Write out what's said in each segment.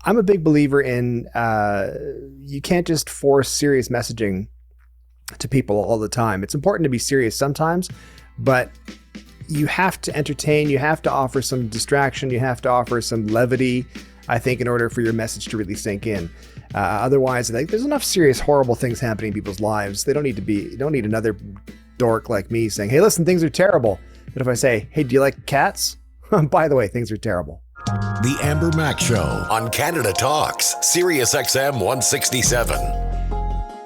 I'm a big believer in you can't just force serious messaging to people all the time. It's important to be serious sometimes, but you have to entertain, you have to offer some distraction, you have to offer some levity, I think, in order for your message to really sink in. Otherwise, like, there's enough serious, horrible things happening in people's lives. You don't need another dork like me saying, hey, listen, things are terrible. But if I say, hey, do you like cats? By the way, things are terrible. The Amber Mac Show on Canada Talks, Sirius XM 167.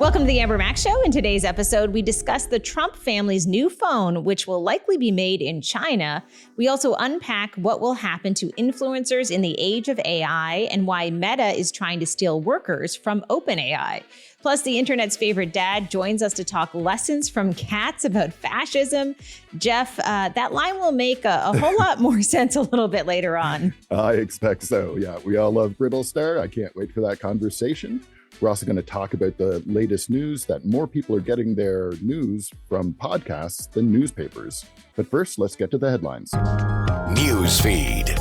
Welcome to the Amber Mac Show. In today's episode, we discuss the Trump family's new phone, which will likely be made in China. We also unpack what will happen to influencers in the age of AI and why Meta is trying to steal workers from OpenAI. Plus, the internet's favorite dad joins us to talk lessons from cats about fascism. Jeff, that line will make a whole lot more sense a little bit later on. I expect so. Yeah, we all love Brittlestar. I can't wait for that conversation. We're also going to talk about the latest news that more people are getting their news from podcasts than newspapers. But first, let's get to the headlines. News feed.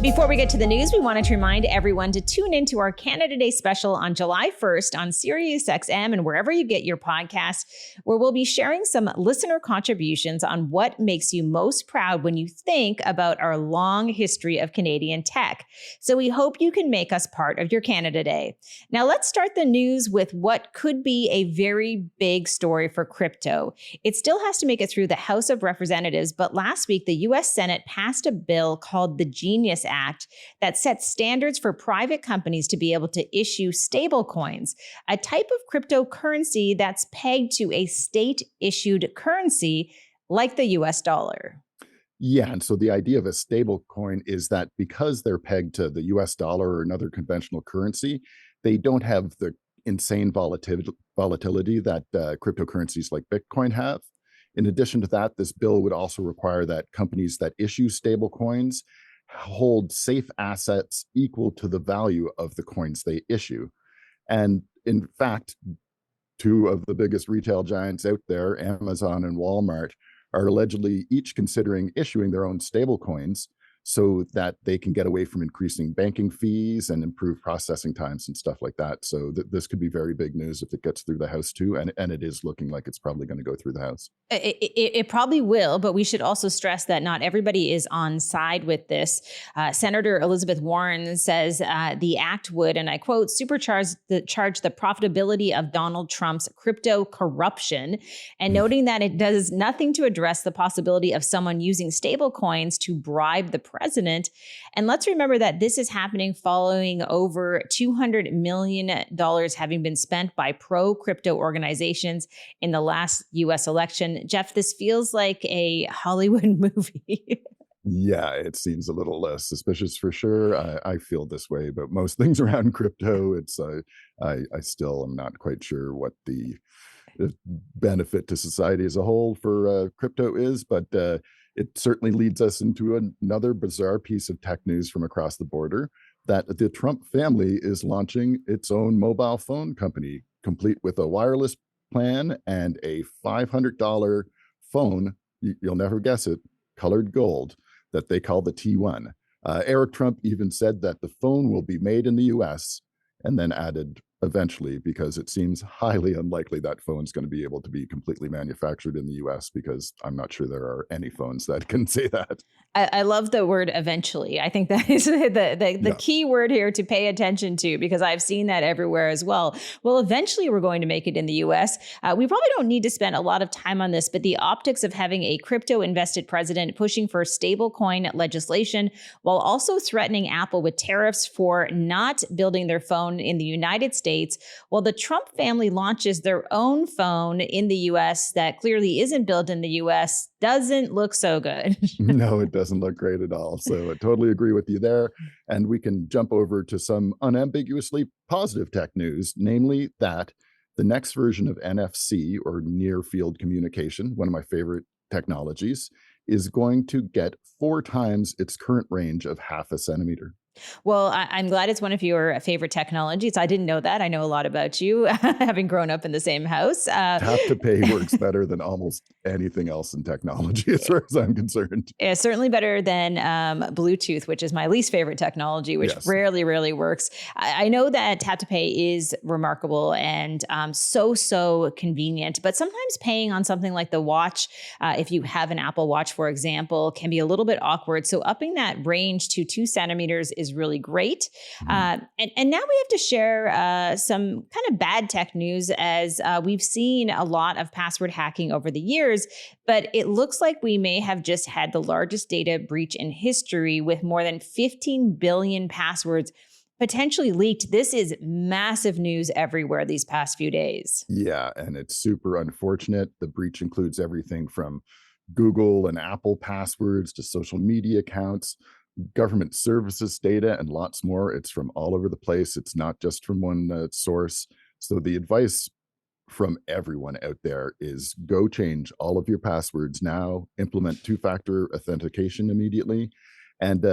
Before we get to the news, we wanted to remind everyone to tune into our Canada Day special on July 1st on Sirius XM and wherever you get your podcasts, where we'll be sharing some listener contributions on what makes you most proud when you think about our long history of Canadian tech. So we hope you can make us part of your Canada Day. Now let's start the news with what could be a very big story for crypto. It still has to make it through the House of Representatives, but last week the U.S. Senate passed a bill called the Genius Act that sets standards for private companies to be able to issue stablecoins, a type of cryptocurrency that's pegged to a state-issued currency like the US dollar. Yeah, and so the idea of a stable coin is that because they're pegged to the US dollar or another conventional currency, they don't have the insane volatility that cryptocurrencies like Bitcoin have. In addition to that, this bill would also require that companies that issue stable coins hold safe assets equal to the value of the coins they issue. And in fact, two of the biggest retail giants out there, Amazon and Walmart, are allegedly each considering issuing their own stable coins so that they can get away from increasing banking fees and improve processing times and stuff like that. So this could be very big news if it gets through the House too, and it is looking like it's probably going to go through the House. It probably will, but we should also stress that not everybody is on side with this. Senator Elizabeth Warren says the act would, and I quote, supercharge the profitability of Donald Trump's crypto corruption, and noting that it does nothing to address the possibility of someone using stable coins to bribe the president. And let's remember that this is happening following over $200 million having been spent by pro-crypto organizations in the last U.S. election. Jeff, this feels like a Hollywood movie. Yeah, it seems a little suspicious for sure. I feel this way about most things around crypto. It's I still am not quite sure what the benefit to society as a whole for crypto is, but it certainly leads us into another bizarre piece of tech news from across the border, that the Trump family is launching its own mobile phone company, complete with a wireless plan and a $500 phone, you'll never guess it, colored gold, that they call the T1. Eric Trump even said that the phone will be made in the US, and then added eventually, because it seems highly unlikely that phone's going to be able to be completely manufactured in the US, because I'm not sure there are any phones that can say that. I love the word eventually. I think that is the key word here to pay attention to, because I've seen that everywhere as well. Well, eventually we're going to make it in the US. We probably don't need to spend a lot of time on this, but the optics of having a crypto invested president pushing for stablecoin legislation while also threatening Apple with tariffs for not building their phone in the United States, while the Trump family launches their own phone in the US that clearly isn't built in the US, doesn't look so good. No, it doesn't look great at all. So I totally agree with you there. And we can jump over to some unambiguously positive tech news, namely that the next version of NFC, or near field communication, one of my favorite technologies, is going to get 4 times its current range of 0.5 centimeter. Well, I'm glad it's one of your favorite technologies. I didn't know that. I know a lot about you, having grown up in the same house. Tap to pay works better than almost anything else in technology, as far as I'm concerned. It's certainly better than Bluetooth, which is my least favorite technology, which Yes. rarely works. I know that tap to pay is remarkable and so convenient, but sometimes paying on something like the watch, if you have an Apple Watch, for example, can be a little bit awkward. So upping that range to 2 centimeters is really great. Mhm. And now we have to share some kind of bad tech news, as we've seen a lot of password hacking over the years, but it looks like we may have just had the largest data breach in history, with more than 15 billion passwords potentially leaked. This is massive news everywhere these past few days. Yeah, and it's super unfortunate. The breach includes everything from Google and Apple passwords to social media accounts, government services data, and lots more. It's from all over the place. It's not just from one source. So the advice from everyone out there is go change all of your passwords now, implement two-factor authentication immediately, and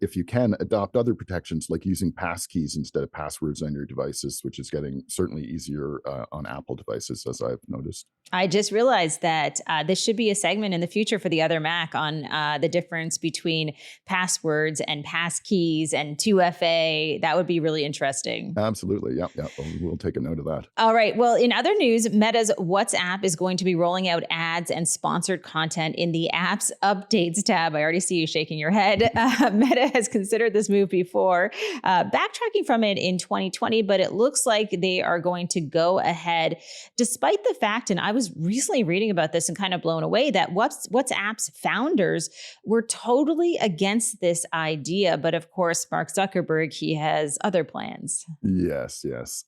if you can, adopt other protections like using passkeys instead of passwords on your devices, which is getting certainly easier on Apple devices, as I've noticed. I just realized that this should be a segment in the future for the Other Mac on the difference between passwords and passkeys and 2FA. That would be really interesting. Absolutely. Yeah. Yeah. We'll take a note of that. All right. Well, in other news, Meta's WhatsApp is going to be rolling out ads and sponsored content in the Apps Updates tab. I already see you shaking your head. Meta has considered this move before, backtracking from it in 2020, but it looks like they are going to go ahead, despite the fact, and I was recently reading about this and kind of blown away, that WhatsApp's founders were totally against this idea. But of course, Mark Zuckerberg, he has other plans. Yes. Yes.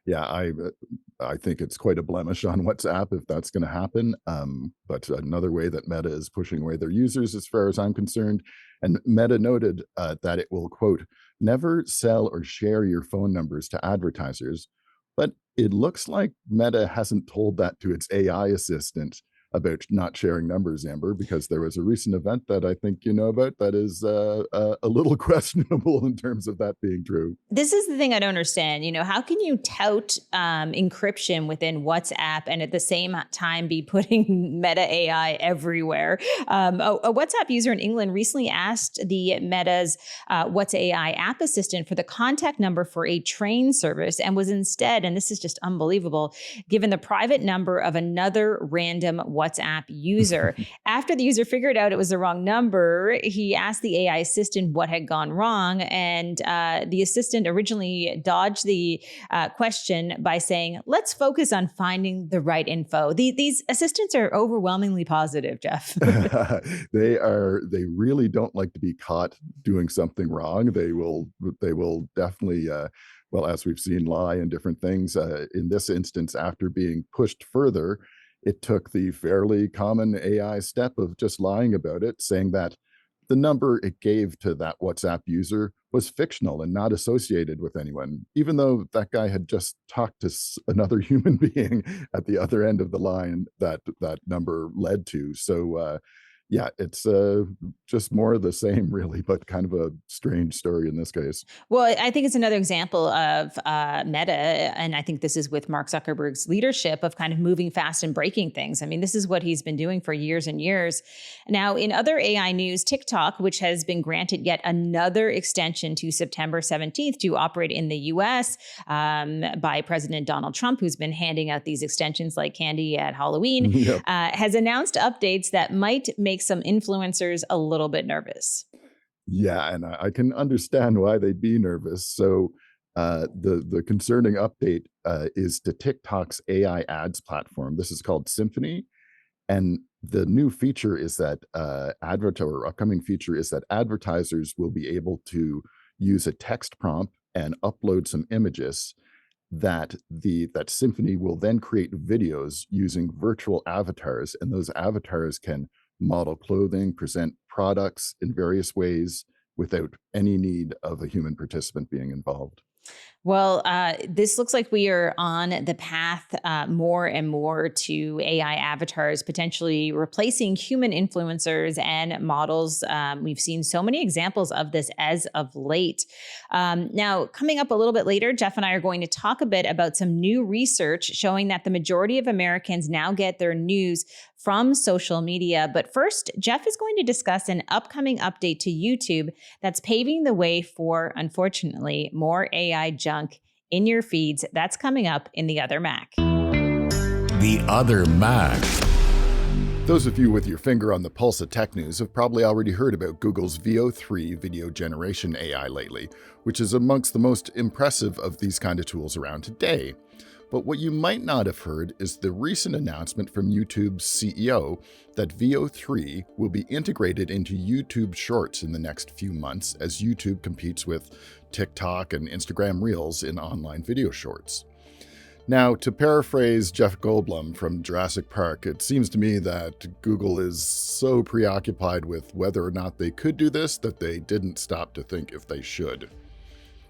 Yeah. I think it's quite a blemish on WhatsApp if that's going to happen. But another way that Meta is pushing away their users, as far as I'm concerned, and Meta noted that it will, quote, never sell or share your phone numbers to advertisers. But it looks like Meta hasn't told that to its AI assistant about not sharing numbers, Amber, because there was a recent event that I think you know about that is a little questionable in terms of that being true. This is the thing I don't understand. How can you tout encryption within WhatsApp and at the same time be putting Meta AI everywhere? A WhatsApp user in England recently asked the Meta's What's AI app assistant for the contact number for a train service, and was instead, and this is just unbelievable, given the private number of another random WhatsApp user. After the user figured out it was the wrong number, he asked the AI assistant what had gone wrong, and the assistant originally dodged the question by saying, "Let's focus on finding the right info." These assistants are overwhelmingly positive, Jeff. They really don't like to be caught doing something wrong. They will definitely well, as we've seen, lie in different things. In this instance, after being pushed further, it took the fairly common AI step of just lying about it, saying that the number it gave to that WhatsApp user was fictional and not associated with anyone, even though that guy had just talked to another human being at the other end of the line that that number led to. So, yeah, it's just more of the same, really, but kind of a strange story in this case. Well, I think it's another example of Meta, and I think this is with Mark Zuckerberg's leadership of kind of moving fast and breaking things. I mean, this is what he's been doing for years and years. Now, in other AI news, TikTok, which has been granted yet another extension to September 17th to operate in the U.S. By President Donald Trump, who's been handing out these extensions like candy at Halloween, Yep. has announced updates that might make some influencers a little bit nervous. Yeah, and I can understand why they'd be nervous. So, the concerning update is to TikTok's AI ads platform. This is called Symphony, and the new feature is that upcoming feature is that advertisers will be able to use a text prompt and upload some images that Symphony will then create videos using virtual avatars, and those avatars can model clothing, present products in various ways without any need of a human participant being involved. Well, this looks like we are on the path more and more to AI avatars potentially replacing human influencers and models. We've seen so many examples of this as of late. Now, coming up a little bit later, Jeff and I are going to talk a bit about some new research showing that the majority of Americans now get their news from social media. But first, Jeff is going to discuss an upcoming update to YouTube that's paving the way for, unfortunately, more AI junk in your feeds. That's coming up in The Other Mac. The Other Mac. Those of you with your finger on the pulse of tech news have probably already heard about Google's VO3 video generation AI lately, which is amongst the most impressive of these kind of tools around today. But what you might not have heard is the recent announcement from YouTube's CEO that VO3 will be integrated into YouTube Shorts in the next few months as YouTube competes with TikTok and Instagram Reels in online video shorts. Now, to paraphrase Jeff Goldblum from Jurassic Park, it seems to me that Google is so preoccupied with whether or not they could do this that they didn't stop to think if they should.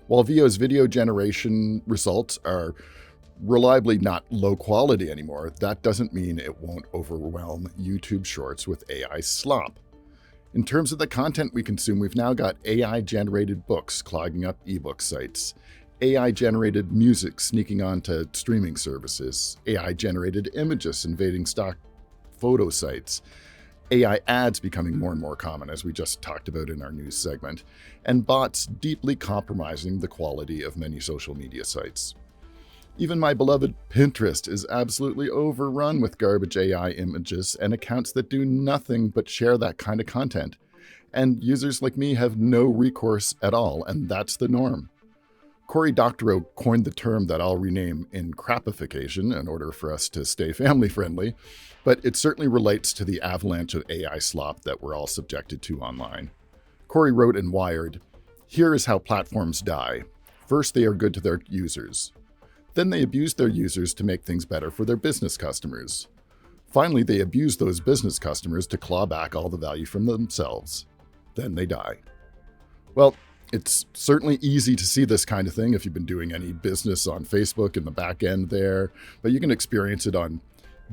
While VO's video generation results are reliably not low quality anymore, that doesn't mean it won't overwhelm YouTube Shorts with AI slop. In terms of the content we consume, we've now got AI-generated books clogging up ebook sites, AI-generated music sneaking onto streaming services, AI-generated images invading stock photo sites, AI ads becoming more and more common, as we just talked about in our news segment, and bots deeply compromising the quality of many social media sites. Even my beloved Pinterest is absolutely overrun with garbage AI images and accounts that do nothing but share that kind of content. And users like me have no recourse at all, and that's the norm. Cory Doctorow coined the term that I'll rename encrapification in order for us to stay family-friendly, but it certainly relates to the avalanche of AI slop that we're all subjected to online. Cory wrote in Wired, "Here is how platforms die. First, they are good to their users. Then they abuse their users to make things better for their business customers. Finally, they abuse those business customers to claw back all the value from themselves. Then they die." Well, it's certainly easy to see this kind of thing if you've been doing any business on Facebook in the back end there, but you can experience it on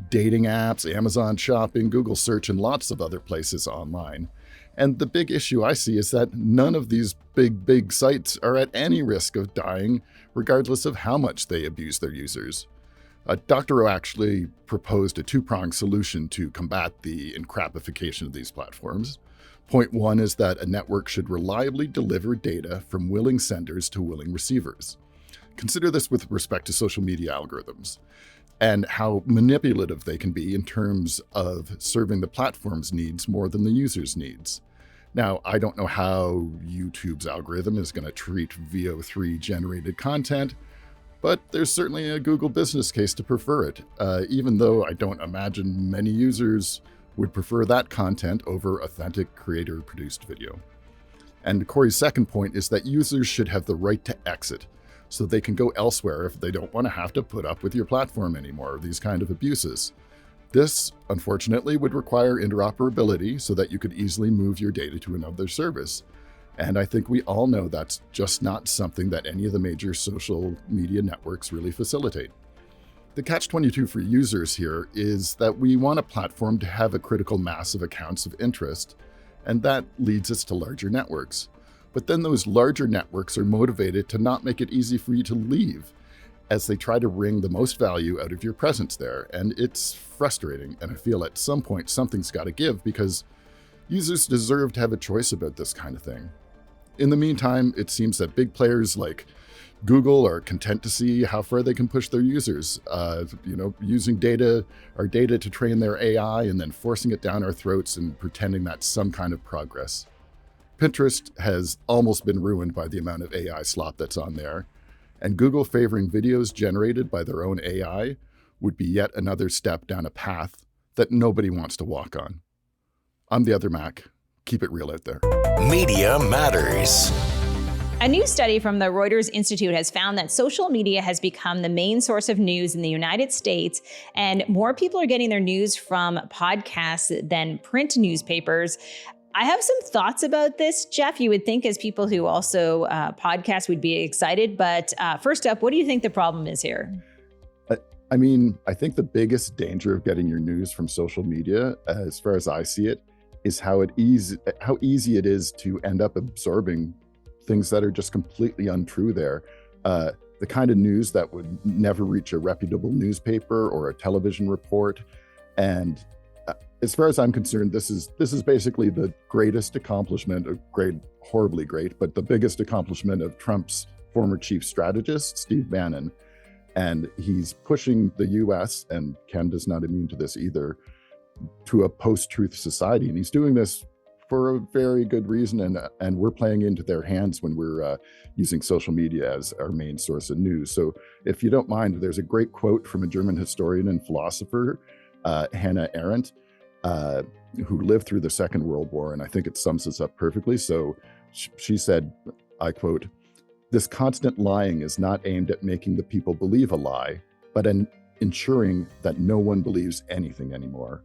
dating apps, Amazon shopping, Google search, and lots of other places online. And the big issue I see is that none of these big sites are at any risk of dying, regardless of how much they abuse their users. Dr. O actually proposed a two-pronged solution to combat the encrapification of these platforms. Point one is that a network should reliably deliver data from willing senders to willing receivers. Consider this with respect to social media algorithms and how manipulative they can be in terms of serving the platform's needs more than the user's needs. Now, I don't know how YouTube's algorithm is going to treat VO3 generated content, but there's certainly a Google business case to prefer it, even though I don't imagine many users would prefer that content over authentic creator-produced video. And Cory's second point is that users should have the right to exit, so they can go elsewhere if they don't want to have to put up with your platform anymore, these kind of abuses. This, unfortunately, would require interoperability so that you could easily move your data to another service. And I think we all know that's just not something that any of the major social media networks really facilitate. The catch-22 for users here is that we want a platform to have a critical mass of accounts of interest, and that leads us to larger networks. But then those larger networks are motivated to not make it easy for you to leave, as they try to wring the most value out of your presence there. And it's frustrating, and I feel at some point something's got to give, because users deserve to have a choice about this kind of thing. In the meantime, it seems that big players like Google are content to see how far they can push their users, using our data to train their AI and then forcing it down our throats and pretending that's some kind of progress. Pinterest has almost been ruined by the amount of AI slop that's on there, and Google favoring videos generated by their own AI would be yet another step down a path that nobody wants to walk on. I'm The Other Mac. Keep it real out there. Media Matters. A new study from the Reuters Institute has found that social media has become the main source of news in the United States, and more people are getting their news from podcasts than print newspapers. I have some thoughts about this, Jeff. You would think as people who also podcast would be excited. But first up, what do you think the problem is here? I mean, I think the biggest danger of getting your news from social media, as far as I see it, is how easy it is to end up absorbing things that are just completely untrue there. The kind of news that would never reach a reputable newspaper or a television report. And as far as I'm concerned, this is basically the greatest accomplishment, horribly great, but the biggest accomplishment of Trump's former chief strategist, Steve Bannon. And he's pushing the US, and Canada's not immune to this either, to a post-truth society. And he's doing this for a very good reason. And we're playing into their hands when we're using social media as our main source of news. So if you don't mind, there's a great quote from a German historian and philosopher, Hannah Arendt, who lived through the Second World War. And I think it sums this up perfectly. So she said, I quote, "This constant lying is not aimed at making the people believe a lie, but in ensuring that no one believes anything anymore.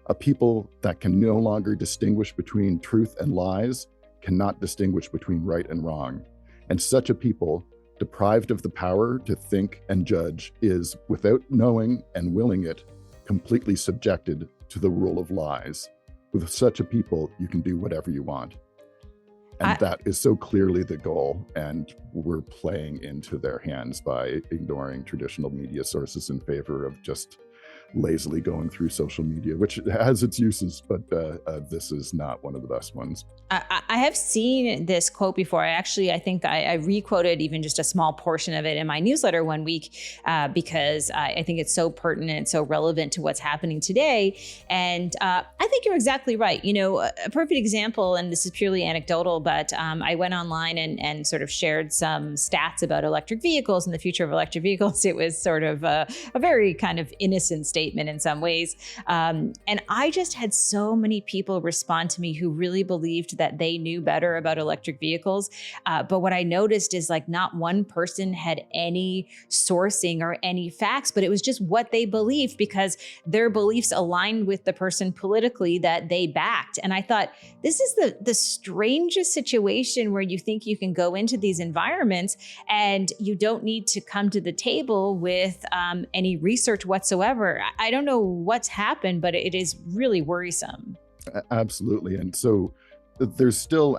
A people that can no longer distinguish between truth and lies cannot distinguish between right and wrong. And such a people, deprived of the power to think and judge, is, without knowing and willing it, completely subjected to the rule of lies. With such a people, you can do whatever you want." And that is so clearly the goal. And we're playing into their hands by ignoring traditional media sources in favor of just lazily going through social media, which has its uses, but this is not one of the best ones. I have seen this quote before. I think I re-quoted even just a small portion of it in my newsletter one week because I think it's so pertinent, so relevant to what's happening today. And I think you're exactly right. You know, a perfect example, and this is purely anecdotal, but I went online and sort of shared some stats about electric vehicles and the future of electric vehicles. It was sort of a very kind of innocent statement in some ways. And I just had so many people respond to me who really believed that they knew better about electric vehicles. But what I noticed is like not one person had any sourcing or any facts, but it was just what they believed because their beliefs aligned with the person politically that they backed. And I thought, this is the strangest situation where you think you can go into these environments and you don't need to come to the table with any research whatsoever. I don't know what's happened, but it is really worrisome. Absolutely. And so there's still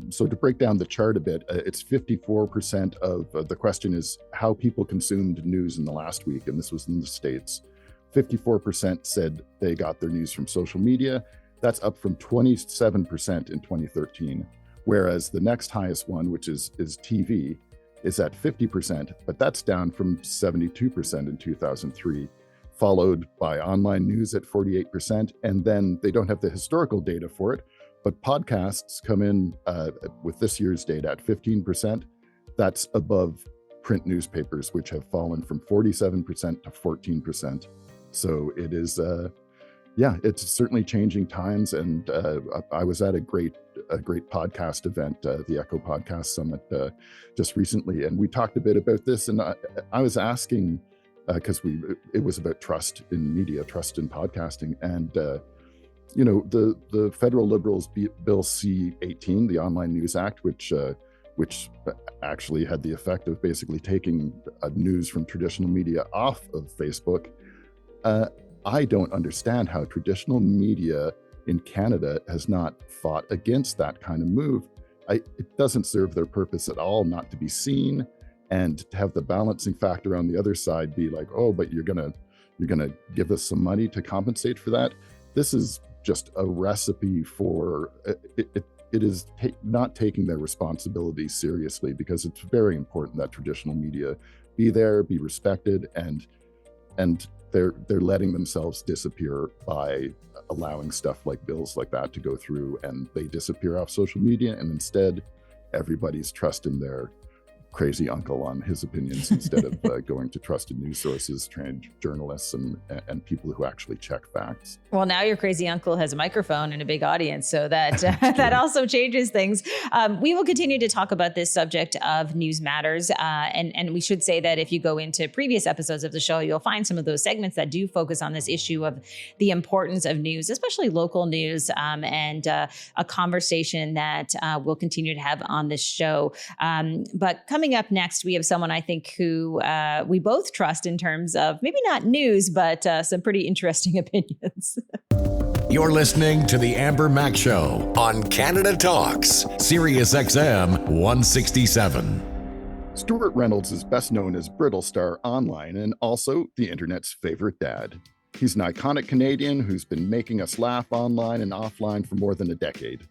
so to break down the chart a bit, it's 54% of the question is how people consumed news in the last week. And this was in the States. 54% said they got their news from social media. That's up from 27% in 2013. Whereas the next highest one, which is TV, is at 50%, but that's down from 72% in 2003. Followed by online news at 48%. And then they don't have the historical data for it, but podcasts come in with this year's data at 15%. That's above print newspapers, which have fallen from 47% to 14%. So it is, it's certainly changing times. And I was at a great podcast event, the Echo Podcast Summit just recently. And we talked a bit about this. And I was asking, because it was about trust in media, trust in podcasting. And, the federal Liberals Bill C-18, the Online News Act, which actually had the effect of basically taking news from traditional media off of Facebook. I don't understand how traditional media in Canada has not fought against that kind of move. It doesn't serve their purpose at all not to be seen. And to have the balancing factor on the other side be like, oh, but you're gonna give us some money to compensate for that. This is just a recipe for it is not taking their responsibility seriously, because it's very important that traditional media be there, be respected, and they're letting themselves disappear by allowing stuff like bills like that to go through, and they disappear off social media, and instead everybody's trusting their crazy uncle on his opinions instead of going to trusted news sources, trained journalists, and people who actually check facts. Well, now your crazy uncle has a microphone and a big audience, so that that also changes things. We will continue to talk about this subject of news matters, and we should say that if you go into previous episodes of the show, you'll find some of those segments that do focus on this issue of the importance of news, especially local news, and a conversation that we'll continue to have on this show. But coming up next, we have someone I think who we both trust in terms of maybe not news, but some pretty interesting opinions. You're listening to The Amber Mac Show on Canada Talks, Sirius XM 167. Stuart Reynolds is best known as Brittlestar online and also the internet's favorite dad. He's an iconic Canadian who's been making us laugh online and offline for more than a decade.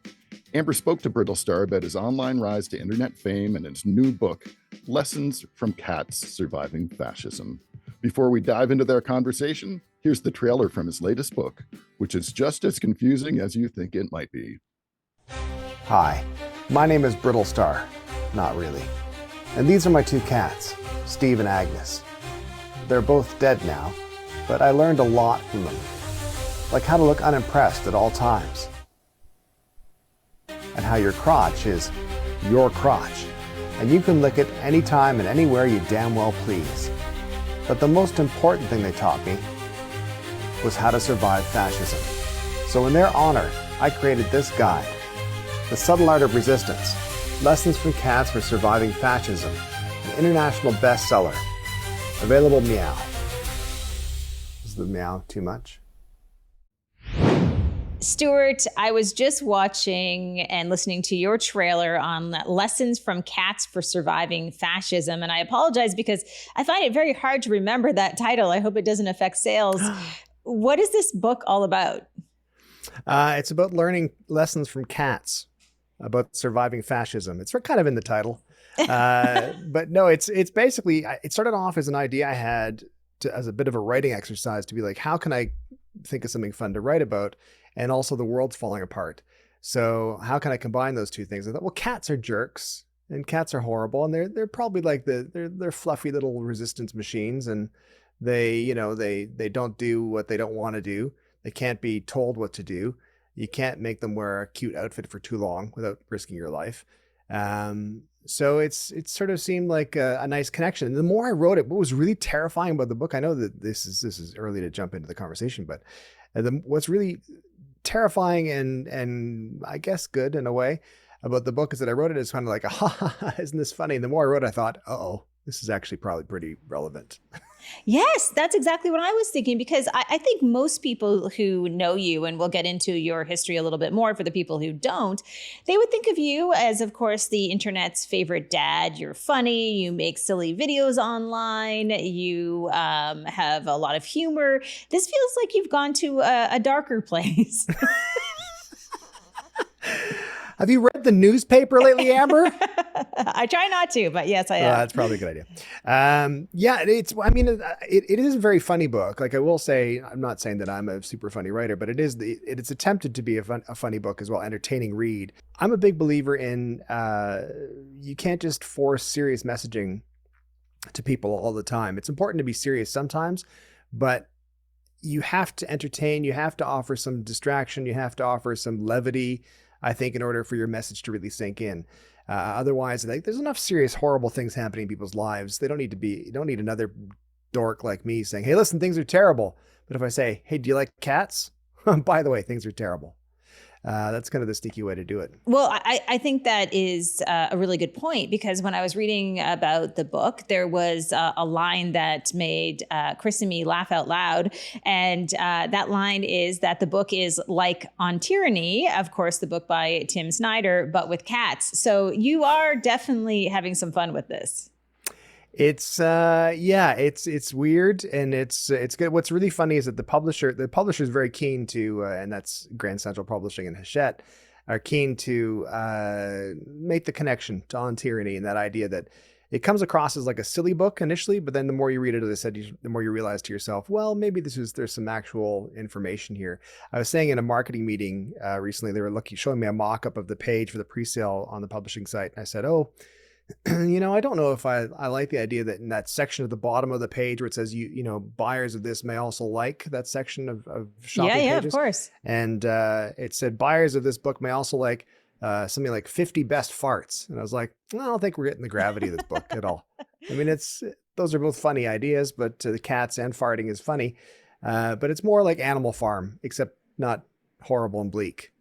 Amber spoke to Brittlestar about his online rise to internet fame and his new book, Lessons from Cats Surviving Fascism. Before we dive into their conversation, here's the trailer from his latest book, which is just as confusing as you think it might be. Hi, my name is Brittlestar. Not really. And these are my two cats, Steve and Agnes. They're both dead now, but I learned a lot from them, like how to look unimpressed at all times, and how your crotch is your crotch, and you can lick it anytime and anywhere you damn well please. But the most important thing they taught me was how to survive fascism. So in their honor, I created this guide, The Subtle Art of Resistance, Lessons from Cats for Surviving Fascism, an international bestseller. Available meow. Is the meow too much? Stuart, I was just watching and listening to your trailer on Lessons from Cats for Surviving Fascism, and I apologize because I find it very hard to remember that title. I hope it doesn't affect sales. What is this book all about? It's about learning lessons from cats about surviving fascism. It's kind of in the title. But no, it's basically, it started off as an idea I had as a bit of a writing exercise to be like, how can I think of something fun to write about? And also the world's falling apart. So how can I combine those two things? I thought, well, cats are jerks and cats are horrible. And they're probably like they're fluffy little resistance machines. And they don't do what they don't want to do. They can't be told what to do. You can't make them wear a cute outfit for too long without risking your life. So it sort of seemed like a nice connection. And the more I wrote it, what was really terrifying about the book, I know that this is early to jump into the conversation, but what's really terrifying and I guess good in a way about the book is that I wrote it as kind of like, isn't this funny? And the more I wrote, I thought, this is actually probably pretty relevant. Yes, that's exactly what I was thinking, because I think most people who know you, and we'll get into your history a little bit more for the people who don't, they would think of you as, of course, the internet's favorite dad. You're funny, you make silly videos online, you have a lot of humor. This feels like you've gone to a darker place. Have you read the newspaper lately, Amber? I try not to, but yes, I have. That's probably a good idea. It is a very funny book. Like I will say, I'm not saying that I'm a super funny writer, but it's attempted to be a funny book as well, entertaining read. I'm a big believer in you can't just force serious messaging to people all the time. It's important to be serious sometimes, but you have to entertain, you have to offer some distraction, you have to offer some levity, I think, in order for your message to really sink in. Otherwise, there's enough serious, horrible things happening in people's lives. You don't need another dork like me saying, hey, listen, things are terrible. But if I say, hey, do you like cats? By the way, things are terrible. That's kind of the sneaky way to do it. Well, I think that is a really good point, because when I was reading about the book, there was a line that made Chris and me laugh out loud. And that line is that the book is like On Tyranny, of course, the book by Tim Snyder, but with cats. So you are definitely having some fun with this. It's it's weird and it's good. What's really funny is that the publisher is very keen to, and that's Grand Central Publishing and Hachette, are keen to make the connection to On Tyranny, and that idea that it comes across as like a silly book initially, but then the more you read it, as I said, the more you realize to yourself, well, maybe there's some actual information here. I was saying in a marketing meeting recently, they were showing me a mock-up of the page for the pre-sale on the publishing site, and I said, I don't know if I like the idea that in that section at the bottom of the page where it says, buyers of this may also like, that section of shopping Yeah, of pages. course. And it said buyers of this book may also like something like 50 best farts. And I was like, I don't think we're getting the gravity of this book at all. I mean, those are both funny ideas, but the cats and farting is funny. But it's more like Animal Farm, except not horrible and bleak.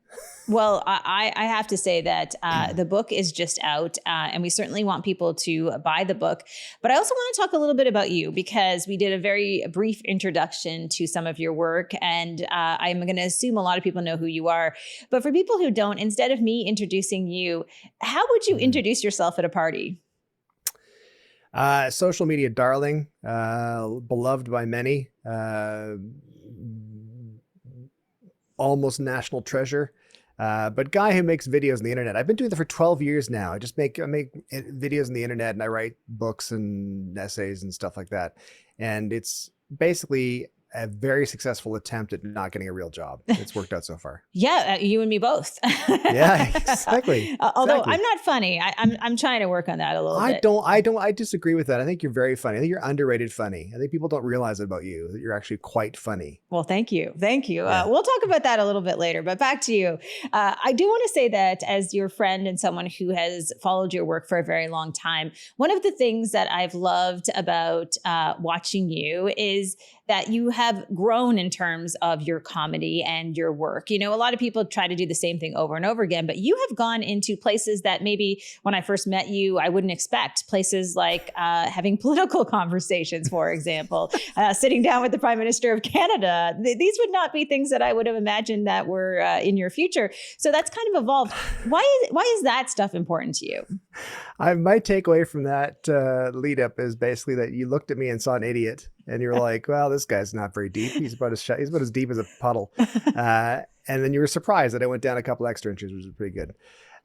Well, I have to say that the book is just out, and we certainly want people to buy the book. But I also want to talk a little bit about you, because we did a very brief introduction to some of your work, and I'm going to assume a lot of people know who you are. But for people who don't, instead of me introducing you, how would you introduce yourself at a party? Social media darling, beloved by many, almost national treasure. But guy who makes videos on the internet. I've been doing that for 12 years now. I make videos on the internet, and I write books and essays and stuff like that. And it's basically a very successful attempt at not getting a real job. It's worked out so far. Yeah, you and me both. Yeah, exactly. Although Exactly. I'm not funny. I'm trying to work on that a little bit. I disagree with that. I think you're very funny. I think you're underrated funny. I think people don't realize it about you, that you're actually quite funny. Well, thank you. Thank you. Yeah. We'll talk about that a little bit later, but back to you. I do want to say that as your friend and someone who has followed your work for a very long time, one of the things that I've loved about watching you is that you have grown in terms of your comedy and your work. A lot of people try to do the same thing over and over again, but you have gone into places that maybe when I first met you, I wouldn't expect. Places like having political conversations, for example, sitting down with the Prime Minister of Canada. These would not be things that I would have imagined that were in your future. So that's kind of evolved. Why is that stuff important to you? My takeaway from that lead up is basically that you looked at me and saw an idiot, and you're like, well, this guy's not very deep. He's about as deep as a puddle. And then you were surprised that I went down a couple extra inches, which was pretty good.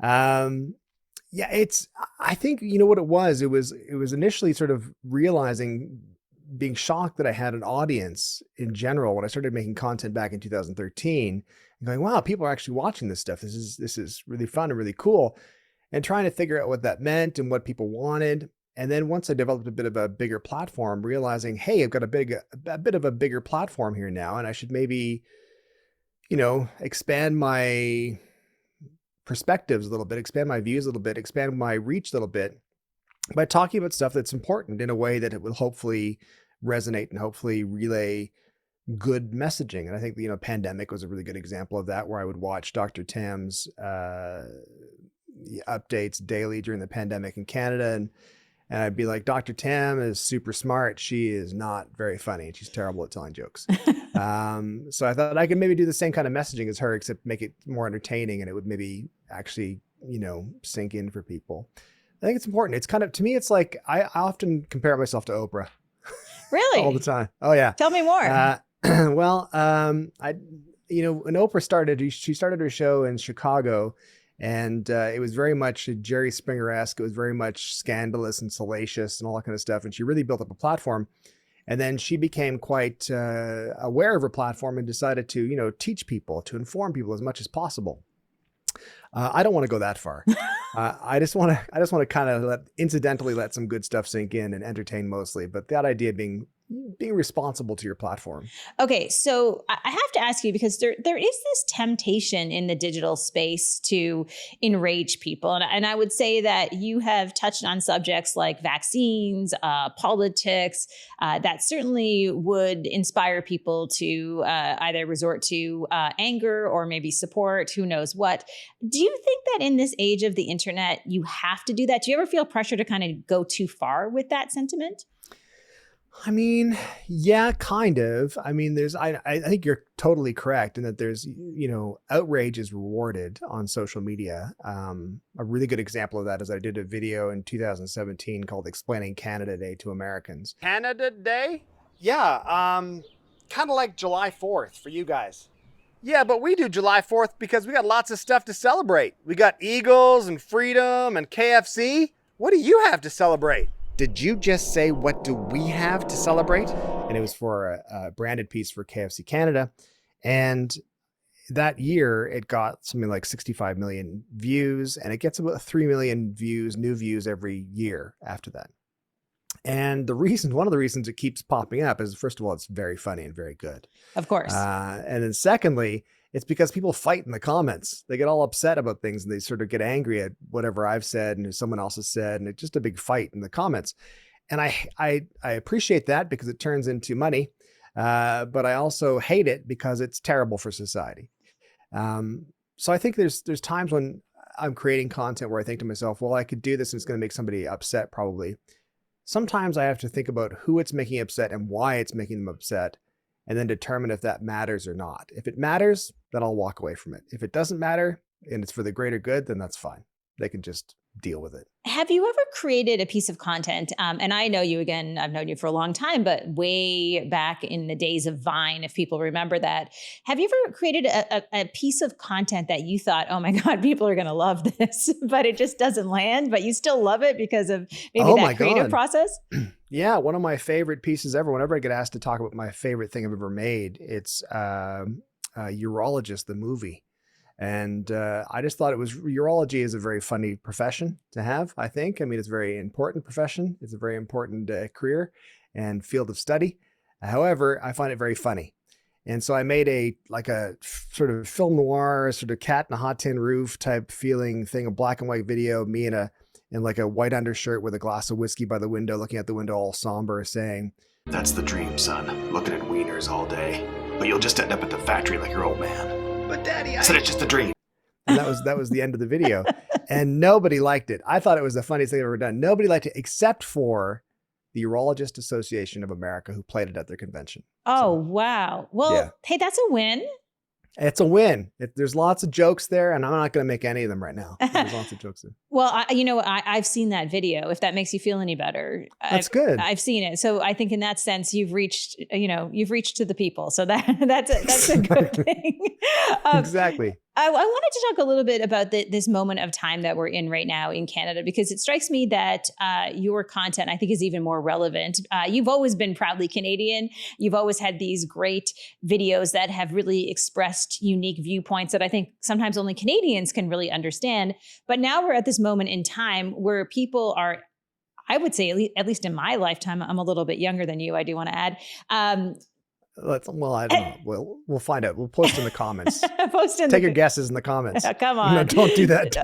I think, what it was initially sort of realizing, being shocked that I had an audience in general when I started making content back in 2013, and going, wow, people are actually watching this stuff. This is really fun and really cool. And trying to figure out what that meant and what people wanted. And then once I developed a bit of a bigger platform, realizing, hey, I've got a bit of a bigger platform here now, and I should maybe, expand my perspectives a little bit, expand my views a little bit, expand my reach a little bit by talking about stuff that's important in a way that it will hopefully resonate and hopefully relay good messaging. And I think, Pandemic was a really good example of that, where I would watch Dr. Tam's updates daily during the pandemic in Canada, and I'd be like, Dr. Tam is super smart. She is not very funny. She's terrible at telling jokes. So I thought I could maybe do the same kind of messaging as her, except make it more entertaining, and it would maybe actually, sink in for people. I think it's important. It's kind of, to me, it's like, I often compare myself to Oprah. Really? All the time. Oh yeah. Tell me more. When Oprah started, she started her show in Chicago, and it was very much Jerry Springer-esque. It was very much scandalous and salacious and all that kind of stuff. And she really built up a platform. And then she became quite aware of her platform and decided to, teach people, to inform people as much as possible. I don't want to go that far. I just want to kind of incidentally let some good stuff sink in and entertain mostly. But that idea being responsible to your platform. Okay, so I have to ask you, because there is this temptation in the digital space to enrage people. And I would say that you have touched on subjects like vaccines, politics, that certainly would inspire people to either resort to anger or maybe support, who knows what. Do you think that in this age of the internet, you have to do that? Do you ever feel pressure to kind of go too far with that sentiment? I mean, yeah, kind of. I mean, I think you're totally correct in that there's, outrage is rewarded on social media. A really good example of that is I did a video in 2017 called Explaining Canada Day to Americans. Canada Day? Yeah, kind of like July 4th for you guys. Yeah, but we do July 4th because we got lots of stuff to celebrate. We got Eagles and freedom and KFC. What do you have to celebrate? Did you just say, what do we have to celebrate? And it was for a branded piece for KFC Canada. And that year it got something like 65 million views, and it gets about 3 million new views every year after that. And one of the reasons it keeps popping up is, first of all, it's very funny and very good. Of course. And then secondly, it's because people fight in the comments. They get all upset about things and they sort of get angry at whatever I've said and someone else has said. And it's just a big fight in the comments. And I appreciate that because it turns into money. But I also hate it because it's terrible for society. So I think there's times when I'm creating content where I think to myself, well, I could do this and it's going to make somebody upset probably. Sometimes I have to think about who it's making upset and why it's making them upset, and then determine if that matters or not. If it matters, then I'll walk away from it. If it doesn't matter and it's for the greater good, then that's fine. They can just deal with it. Have you ever created a piece of content? And I know you again, I've known you for a long time, but way back in the days of Vine, if people remember that, have you ever created a piece of content that you thought, oh my God, people are going to love this, but it just doesn't land, but you still love it because of maybe that creative process? Yeah. One of my favorite pieces ever, whenever I get asked to talk about my favorite thing I've ever made, it's Urologist, the movie. And I just thought urology is a very funny profession to have, I think. I mean, it's a very important profession. It's a very important career and field of study. However, I find it very funny. And so I made a sort of film noir, sort of cat in a hot tin roof type feeling thing, a black and white video, me in like a white undershirt with a glass of whiskey by the window, looking at the window all somber, saying, "That's the dream, son. Looking at wieners all day. But you'll just end up at the factory like your old man. But Daddy, I said it's just a dream." And that was the end of the video. And nobody liked it. I thought it was the funniest thing I've ever done. Nobody liked it except for the Urologist Association of America, who played it at their convention. Oh, wow. Well, Hey, that's a win. It's a win. There's lots of jokes there, and I'm not going to make any of them right now. There's lots of jokes there. Well, I've seen that video, if that makes you feel any better. That's good. I've seen it. So I think in that sense, you've reached to the people. So that's a good thing. Exactly. I wanted to talk a little bit about this moment of time that we're in right now in Canada, because it strikes me that your content, I think, is even more relevant. You've always been proudly Canadian. You've always had these great videos that have really expressed unique viewpoints that I think sometimes only Canadians can really understand. But now we're at this moment in time where people are, I would say, at least in my lifetime, I'm a little bit younger than you, I do want to add. Well, I don't know. We'll find out. We'll post in the comments. Take your guesses in the comments. Come on. No, don't do that.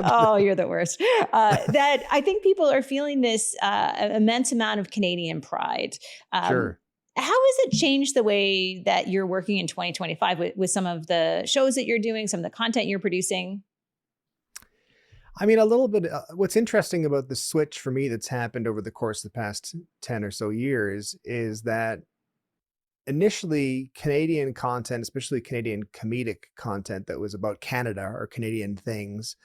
You're the worst. That I think people are feeling this immense amount of Canadian pride. Sure. How has it changed the way that you're working in 2025 with some of the shows that you're doing, some of the content you're producing? I mean, a little bit. What's interesting about the switch for me that's happened over the course of the past 10 or so years is that initially Canadian content, especially Canadian comedic content that was about Canada or Canadian things,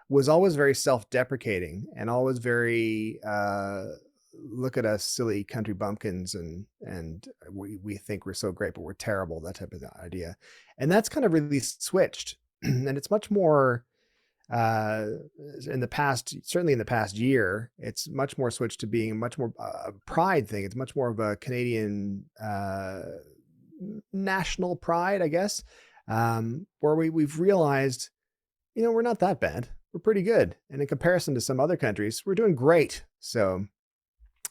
was always very self-deprecating and always very look at us silly country bumpkins and we think we're so great but we're terrible, that type of idea. And that's kind of really switched. And it's much more certainly in the past year, it's much more switched to being much more a pride thing. It's much more of a Canadian national pride, I guess, where we've realized, we're not that bad. We're pretty good. And in comparison to some other countries, we're doing great. So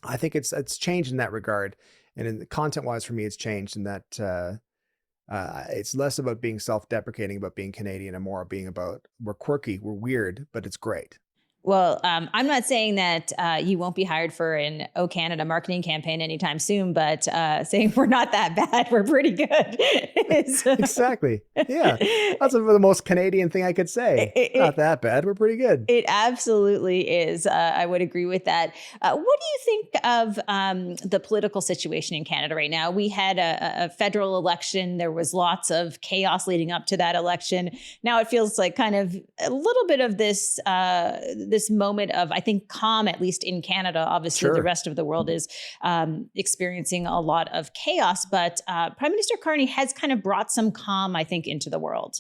I think it's changed in that regard. And in the content-wise, for me, it's changed in that it's less about being self-deprecating about being Canadian and more being about we're quirky, we're weird, but it's great. Well, I'm not saying that you won't be hired for an O Canada marketing campaign anytime soon, but saying we're not that bad, we're pretty good. Exactly. Yeah. That's the most Canadian thing I could say. Not that bad. We're pretty good. It absolutely is. I would agree with that. What do you think of the political situation in Canada right now? We had a federal election. There was lots of chaos leading up to that election. Now it feels like kind of a little bit of this moment of, I think, calm, at least in Canada. Obviously, Sure. The rest of the world is experiencing a lot of chaos. But Prime Minister Carney has kind of brought some calm, I think, into the world.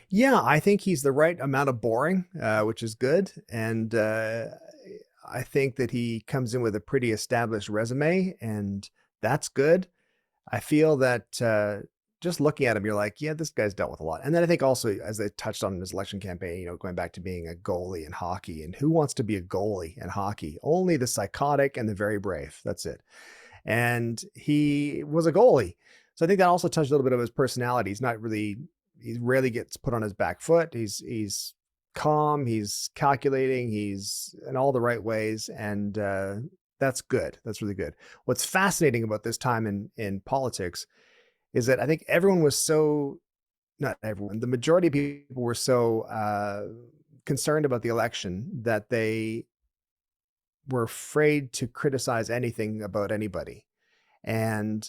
Yeah, I think he's the right amount of boring, which is good. And I think that he comes in with a pretty established resume, and that's good. I feel that just looking at him, you're like, yeah, this guy's dealt with a lot. And then I think also, as they touched on in his election campaign, going back to being a goalie in hockey, and who wants to be a goalie in hockey? Only the psychotic and the very brave. That's it. And he was a goalie. So I think that also touched a little bit of his personality. He rarely gets put on his back foot. He's calm, he's calculating, he's in all the right ways. And that's good. That's really good. What's fascinating about this time in politics is that I think not everyone, the majority of people were so concerned about the election that they were afraid to criticize anything about anybody. And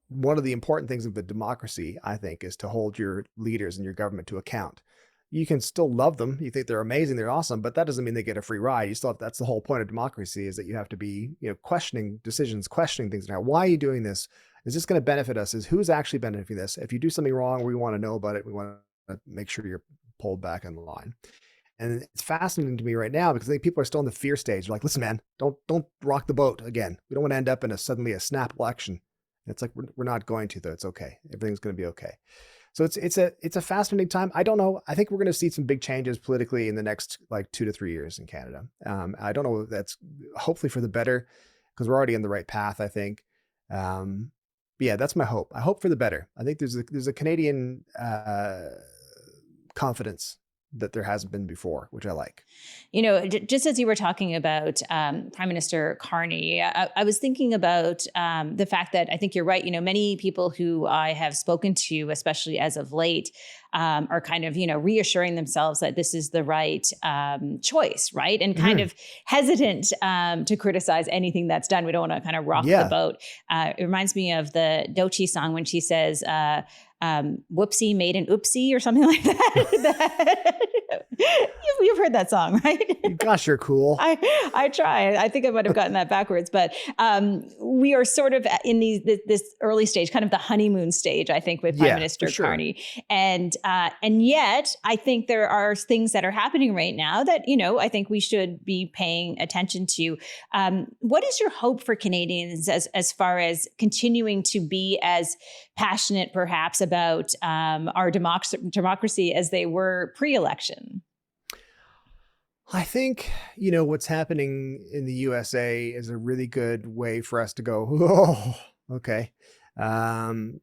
one of the important things of the democracy, I think, is to hold your leaders and your government to account. You can still love them. You think they're amazing, they're awesome, but that doesn't mean they get a free ride. That's the whole point of democracy, is that you have to be, questioning decisions, questioning things. Now, why are you doing this? Is this going to benefit us? Who's actually benefiting this? If you do something wrong, we want to know about it. We want to make sure you're pulled back in the line. And it's fascinating to me right now because I think people are still in the fear stage. They're like, listen, man, don't rock the boat again. We don't want to end up in suddenly a snap election. And it's like, we're not going to, though. It's okay. Everything's going to be okay. So it's a fascinating time. I don't know. I think we're going to see some big changes politically in the next 2 to 3 years in Canada. I don't know if that's hopefully for the better, because we're already in the right path, I think. But yeah, that's my hope. I hope for the better. I think there's a Canadian confidence that there hasn't been before, which I like. Just as you were talking about Prime Minister Carney, I was thinking about the fact that I think you're right. Many people who I have spoken to, especially as of late, are kind of, reassuring themselves that this is the right choice, right? And kind of hesitant to criticize anything that's done. We don't want to kind of rock the boat. It reminds me of the Doechii song when she says, whoopsie made an oopsie or something like that. You've heard that song, right? Gosh, you're cool. I try. I think I might have gotten that backwards, but we are sort of in this early stage, kind of the honeymoon stage, I think, with Prime Minister Carney. And yet I think there are things that are happening right now that, I think we should be paying attention to. What is your hope for Canadians as far as continuing to be as passionate, perhaps, about our democracy as they were pre-election? I think, what's happening in the USA is a really good way for us to go, oh, okay.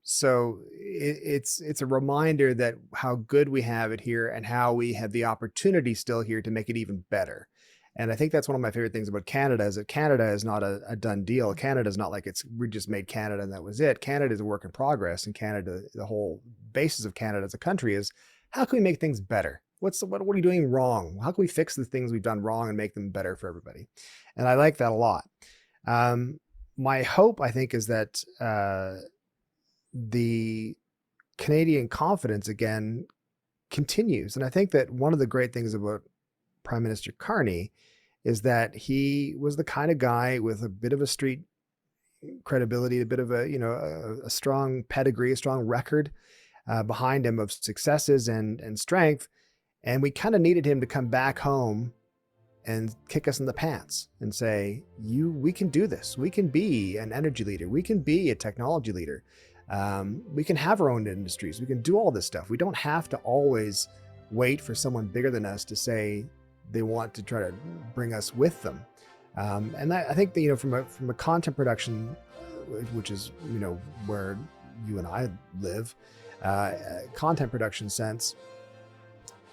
So it's a reminder that how good we have it here and how we have the opportunity still here to make it even better. And I think that's one of my favorite things about Canada, is that Canada is not a done deal. Canada is not like we just made Canada and that was it. Canada is a work in progress. And Canada, the whole basis of Canada as a country is, how can we make things better? What are you doing wrong? How can we fix the things we've done wrong and make them better for everybody? And I like that a lot. My hope, I think, is that the Canadian confidence again continues. And I think that one of the great things about Prime Minister Carney is that he was the kind of guy with a bit of a street credibility, a bit of a strong pedigree, a strong record behind him of successes and strength. And we kind of needed him to come back home and kick us in the pants and say, we can do this. We can be an energy leader. We can be a technology leader. We can have our own industries. We can do all this stuff. We don't have to always wait for someone bigger than us to say they want to try to bring us with them. And I think that, from a content production, which is, where you and I live, content production sense,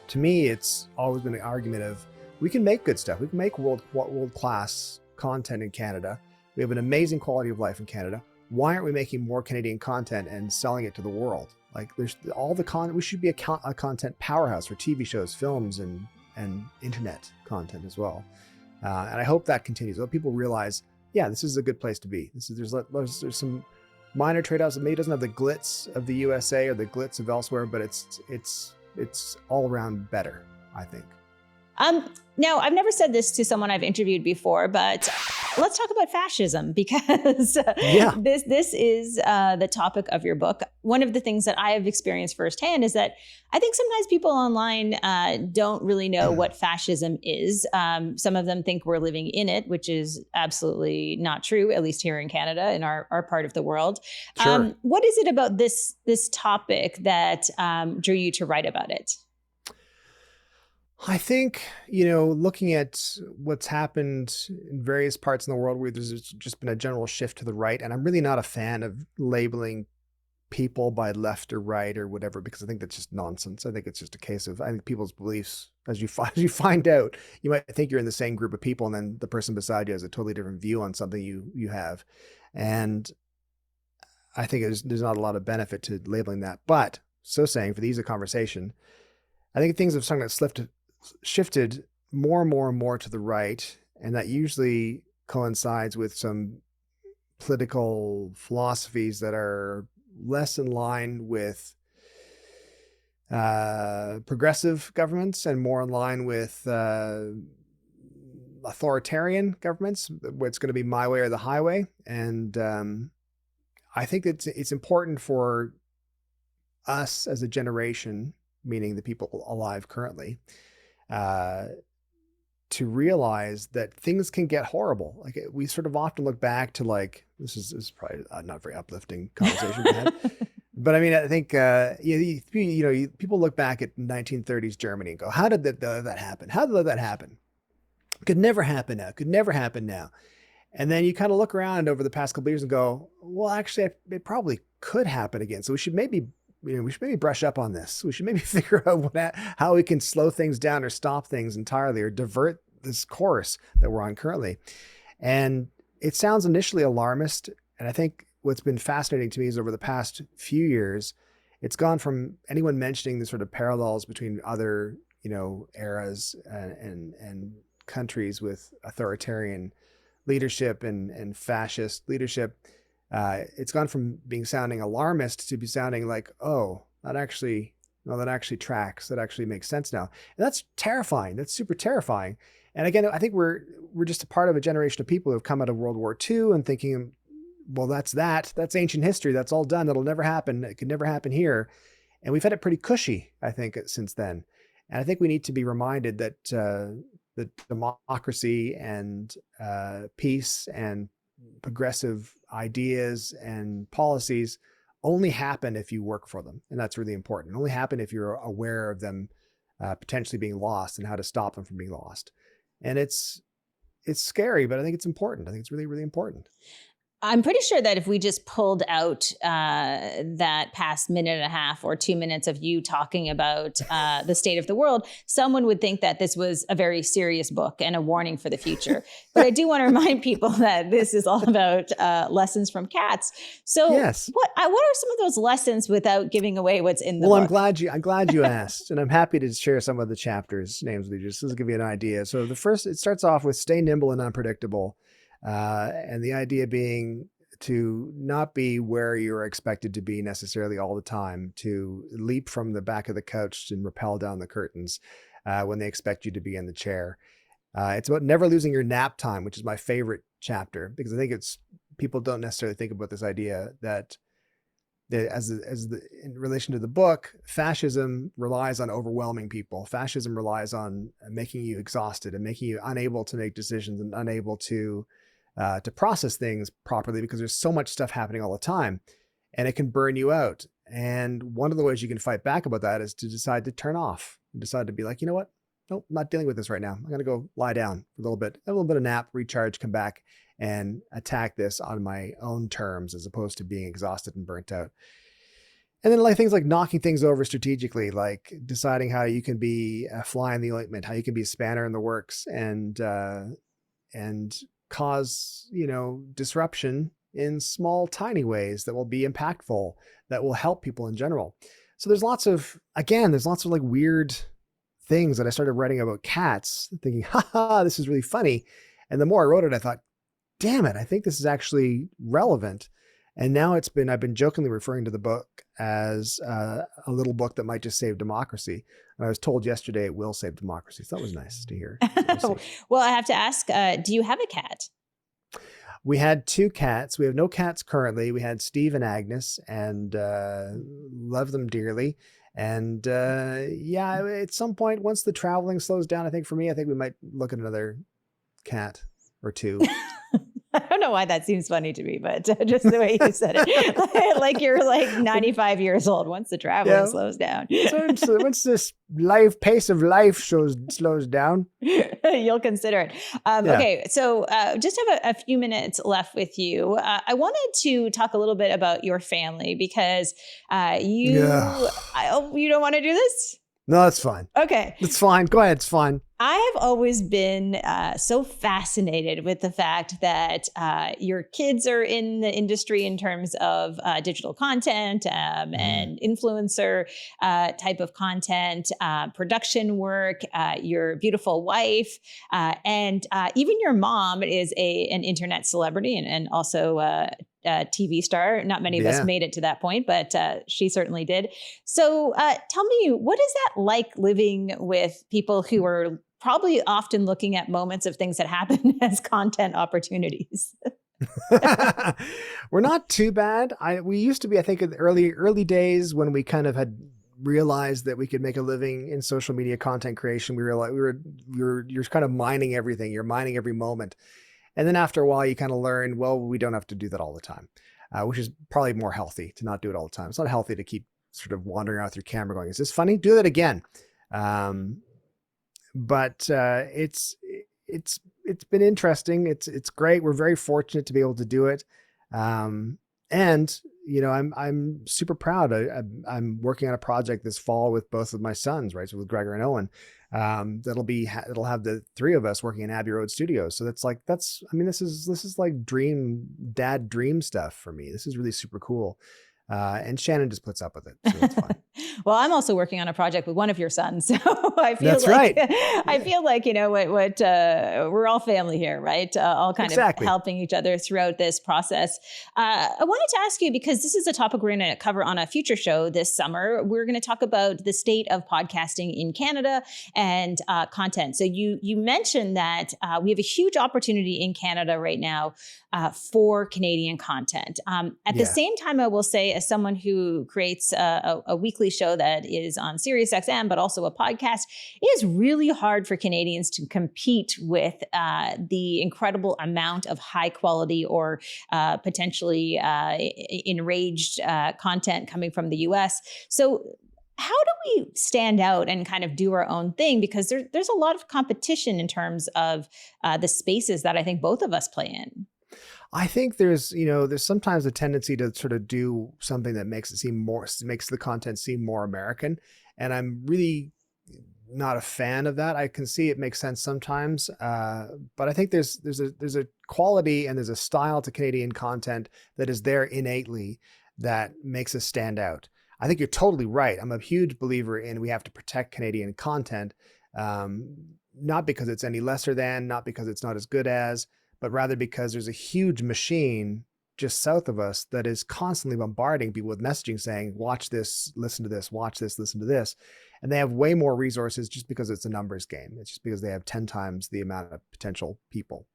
to me, it's always been an argument of, we can make good stuff. We can make world-class content in Canada. We have an amazing quality of life in Canada. Why aren't we making more Canadian content and selling it to the world? Like, there's all the content. We should be a content powerhouse for TV shows, films, and internet content as well. And I hope that continues. I hope people realize, this is a good place to be. There's some minor trade-offs. It maybe doesn't have the glitz of the USA or the glitz of elsewhere, but it's all around better, I think. Now, I've never said this to someone I've interviewed before, but let's talk about fascism, because Yeah. this is the topic of your book. One of the things that I have experienced firsthand is that I think sometimes people online don't really know what fascism is. Some of them think we're living in it, which is absolutely not true, at least here in Canada, in our part of the world. Sure. What is it about this topic that drew you to write about it? I think, looking at what's happened in various parts in the world where there's just been a general shift to the right, and I'm really not a fan of labeling people by left or right or whatever, because I think that's just nonsense. I think it's just a case of, I think people's beliefs, as you find out, you might think you're in the same group of people, and then the person beside you has a totally different view on something you have. And I think there's not a lot of benefit to labeling that. But so saying, for the ease of conversation, I think things have shifted more and more and more to the right, and that usually coincides with some political philosophies that are less in line with progressive governments and more in line with authoritarian governments, where it's going to be my way or the highway. And I think that it's important for us as a generation, meaning the people alive currently, to realize that things can get horrible. Like, we sort of often look back to, like, this is probably not very uplifting conversation we had. But I mean, I think people look back at 1930s Germany and go, "How did that happen? How did that happen? Could never happen now. Could never happen now." And then you kind of look around over the past couple of years and go, "Well, actually, it probably could happen again. So we should maybe brush up on this. We should maybe figure out how we can slow things down or stop things entirely or divert this course that we're on currently." And it sounds initially alarmist. And I think what's been fascinating to me is over the past few years, it's gone from anyone mentioning the sort of parallels between other, eras and countries with authoritarian leadership and fascist leadership. It's gone from sounding alarmist to be sounding like, oh, that actually tracks. That actually makes sense now. And that's terrifying. That's super terrifying. And again, I think we're just a part of a generation of people who have come out of World War II and thinking, well, that's ancient history. That's all done. That'll never happen. It could never happen here. And we've had it pretty cushy, I think, since then. And I think we need to be reminded that democracy and peace and progressive ideas and policies only happen if you work for them. And that's really important. Only happen if you're aware of them potentially being lost and how to stop them from being lost. And it's scary, but I think it's important. I think it's really, really important. I'm pretty sure that if we just pulled out that past minute and a half or 2 minutes of you talking about the state of the world, someone would think that this was a very serious book and a warning for the future. But I do want to remind people that this is all about lessons from cats. So yes. What are some of those lessons without giving away what's in the book? Well, I'm glad you asked, and I'm happy to share some of the chapters names with you, just to give you an idea. So it starts off with stay nimble and unpredictable. And the idea being to not be where you're expected to be necessarily all the time, to leap from the back of the couch and rappel down the curtains when they expect you to be in the chair. It's about never losing your nap time, which is my favorite chapter, because I think people don't necessarily think about this idea that in relation to the book, fascism relies on overwhelming people. Fascism relies on making you exhausted and making you unable to make decisions and unable to process things properly, because there's so much stuff happening all the time, and it can burn you out. And one of the ways you can fight back about that is to decide to turn off, and decide to be like, you know what? Nope, I'm not dealing with this right now. I'm going to go lie down for a little bit of nap, recharge, come back and attack this on my own terms, as opposed to being exhausted and burnt out. And then things like knocking things over strategically, like deciding how you can be a fly in the ointment, how you can be a spanner in the works, and cause, disruption in small, tiny ways that will be impactful, that will help people in general. So there's lots of like weird things that I started writing about cats, thinking, this is really funny. And the more I wrote it, I thought, damn it, I think this is actually relevant. And now I've been jokingly referring to the book as a little book that might just save democracy. And I was told yesterday it will save democracy. So that was nice to hear. Well, I have to ask, do you have a cat? We had 2 cats. We have no cats currently. We had Steve and Agnes, and love them dearly. And yeah, at some point, once the traveling slows down, I think for me, I think we might look at another cat or 2. I don't know why that seems funny to me, but just the way you said it, like you're like 95 years old once the traveling slows down. So once this pace of life slows down, you'll consider it. Okay, so just have a few minutes left with you. I wanted to talk a little bit about your family because you don't want to do this? No, that's fine. Okay. It's fine. Go ahead. It's fine. I have always been so fascinated with the fact that your kids are in the industry in terms of digital content and influencer type of content, production work, your beautiful wife, and even your mom is an internet celebrity and also TV star. Not many of us made it to that point, but she certainly did. So tell me, what is that like living with people who are probably often looking at moments of things that happen as content opportunities? We're not too bad. We used to be, I think, in the early days when we kind of had realized that we could make a living in social media content creation. We realized you're kind of mining everything. You're mining every moment. And then after a while, you kind of learn, well, we don't have to do that all the time, which is probably more healthy to not do it all the time. It's not healthy to keep sort of wandering out with your camera going, is this funny? Do that again. But it's been interesting. It's great. We're very fortunate to be able to do it. And you know, I'm super proud. I'm working on a project this fall with both of my sons, right? So with Gregor and Owen. It'll have the 3 of us working in Abbey Road Studios. So this is like dad dream stuff for me. This is really super cool. And Shannon just puts up with it. So that's fine. Well, I'm also working on a project with one of your sons. So I feel that's like, right. I feel like, you know, what we're all family here, right? All kind of helping each other throughout this process. I wanted to ask you, because this is a topic we're going to cover on a future show this summer. We're going to talk about the state of podcasting in Canada and content. So you mentioned that we have a huge opportunity in Canada right now for Canadian content. At the same time, I will say, as someone who creates a weekly show that is on SiriusXM, but also a podcast, it is really hard for Canadians to compete with the incredible amount of high quality or potentially enraged content coming from the US. So how do we stand out and kind of do our own thing? Because there's a lot of competition in terms of the spaces that I think both of us play in. I think there's sometimes a tendency to sort of do something that makes the content seem more American. And I'm really not a fan of that. I can see it makes sense sometimes. But I think there's a quality and there's a style to Canadian content that is there innately that makes us stand out. I think you're totally right. I'm a huge believer in we have to protect Canadian content, not because it's any lesser than, not because it's not as good as, but rather because there's a huge machine just south of us that is constantly bombarding people with messaging saying, watch this, listen to this, watch this, listen to this. And they have way more resources just because it's a numbers game. It's just because they have 10 times the amount of potential people.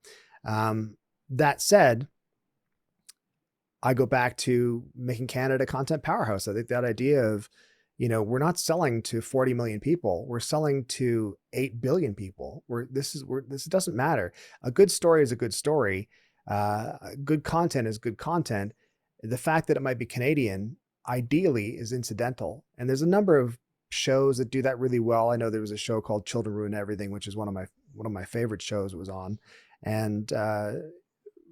That said, I go back to making Canada a content powerhouse. I think that idea of, we're not selling to 40 million people. We're selling to 8 billion people. This doesn't matter. A good story is a good story. Good content is good content. The fact that it might be Canadian, ideally, is incidental. And there's a number of shows that do that really well. I know there was a show called Children Ruin Everything, which is one of my favorite shows it was on, and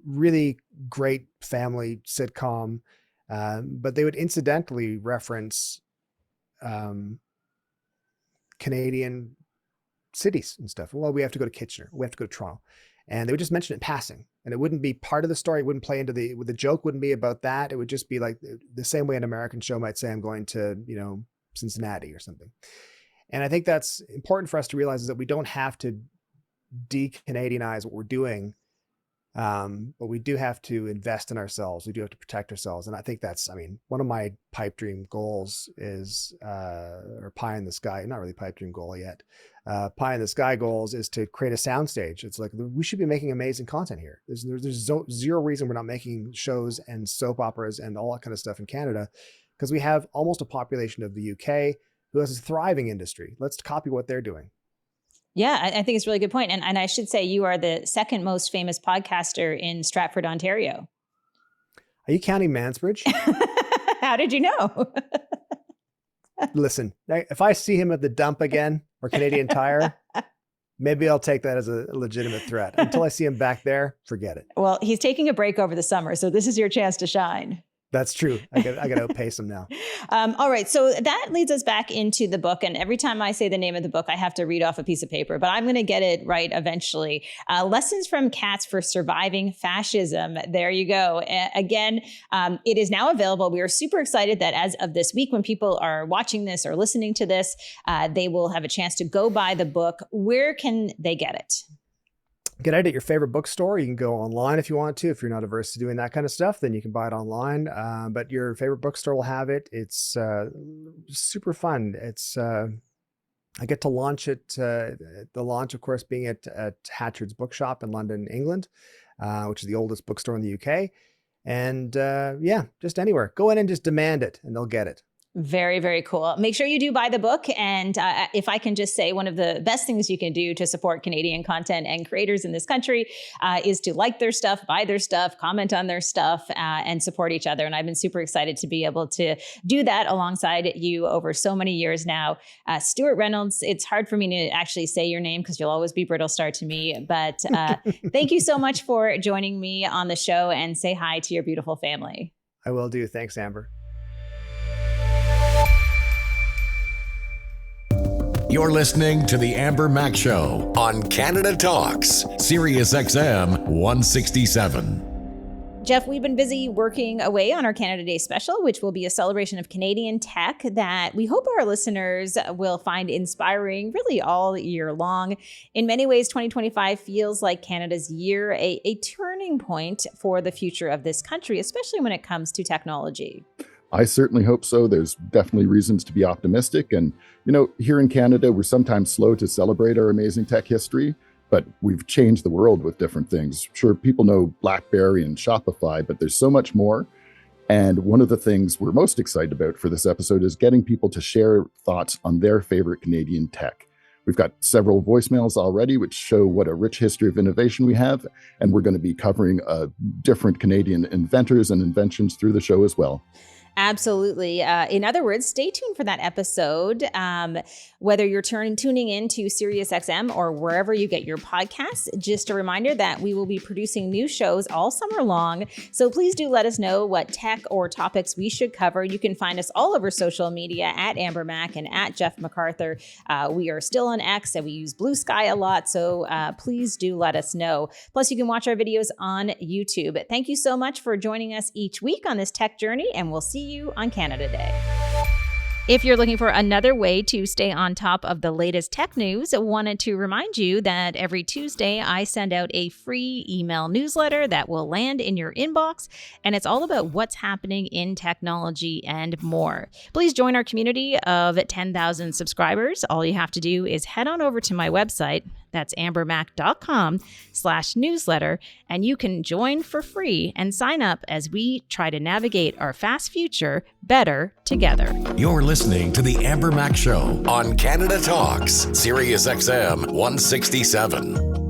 really great family sitcom. But they would incidentally reference Canadian cities and stuff. Well, we have to go to Kitchener. We have to go to Toronto. And they would just mention it in passing. And it wouldn't be part of the story. It wouldn't play into the joke wouldn't be about that. It would just be like the same way an American show might say, I'm going to, Cincinnati or something. And I think that's important for us to realize, is that we don't have to de-Canadianize what we're doing. But we do have to invest in ourselves. We do have to protect ourselves. And I think that's, one of my pipe dream goals is, or pie in the sky, not really pipe dream goal yet, pie in the sky goals is to create a soundstage. It's like, we should be making amazing content here. There's zero reason we're not making shows and soap operas and all that kind of stuff in Canada, because we have almost a population of the UK who has a thriving industry. Let's copy what they're doing. Yeah, I think it's a really good point. And I should say you are the second most famous podcaster in Stratford, Ontario. Are you counting Mansbridge? How did you know? Listen, if I see him at the dump again or Canadian Tire, maybe I'll take that as a legitimate threat. Until I see him back there, forget it. Well, he's taking a break over the summer, so this is your chance to shine. That's true. I got to outpace him now. All right. So that leads us back into the book. And every time I say the name of the book, I have to read off a piece of paper, but I'm going to get it right eventually. Lessons from Cats for Surviving Fascism. There you go. Again, it is now available. We are super excited that as of this week, when people are watching this or listening to this, they will have a chance to go buy the book. Where can they get it? Get it at your favorite bookstore. You can go online if you want to. If you're not averse to doing that kind of stuff, then you can buy it online. But your favorite bookstore will have it. It's super fun. It's I get to launch it. The launch, of course, being at Hatchard's Bookshop in London, England, which is the oldest bookstore in the UK. And yeah, just anywhere. Go in and just demand it, and they'll get it. Very, very cool. Make sure you do buy the book. And if I can just say, one of the best things you can do to support Canadian content and creators in this country is to like their stuff, buy their stuff, comment on their stuff, and support each other. And I've been super excited to be able to do that alongside you over so many years now. Stuart Reynolds, it's hard for me to actually say your name because you'll always be Brittlestar to me. But thank you so much for joining me on the show, and say hi to your beautiful family. I will do. Thanks, Amber. You're listening to The Amber Mac Show on Canada Talks, Sirius XM 167. Jeff, we've been busy working away on our Canada Day special, which will be a celebration of Canadian tech that we hope our listeners will find inspiring really all year long. In many ways, 2025 feels like Canada's year, a turning point for the future of this country, especially when it comes to technology. I certainly hope so. There's definitely reasons to be optimistic. And, here in Canada, we're sometimes slow to celebrate our amazing tech history, but we've changed the world with different things. Sure, people know BlackBerry and Shopify, but there's so much more. And one of the things we're most excited about for this episode is getting people to share thoughts on their favorite Canadian tech. We've got several voicemails already, which show what a rich history of innovation we have. And we're going to be covering different Canadian inventors and inventions through the show as well. Absolutely. In other words, stay tuned for that episode. Whether you're tuning in to SiriusXM or wherever you get your podcasts, just a reminder that we will be producing new shows all summer long. So please do let us know what tech or topics we should cover. You can find us all over social media at Amber Mac and at Jeff MacArthur. We are still on X and we use Blue Sky a lot. So please do let us know. Plus, you can watch our videos on YouTube. Thank you so much for joining us each week on this tech journey, and we'll see you on Canada Day. If you're looking for another way to stay on top of the latest tech news, I wanted to remind you that every Tuesday I send out a free email newsletter that will land in your inbox, and it's all about what's happening in technology and more. Please join our community of 10,000 subscribers. All you have to do is head on over to my website. That's ambermac.com/newsletter, and you can join for free and sign up as we try to navigate our fast future better together. You're listening to The Amber Mac Show on Canada Talks, Sirius XM 167.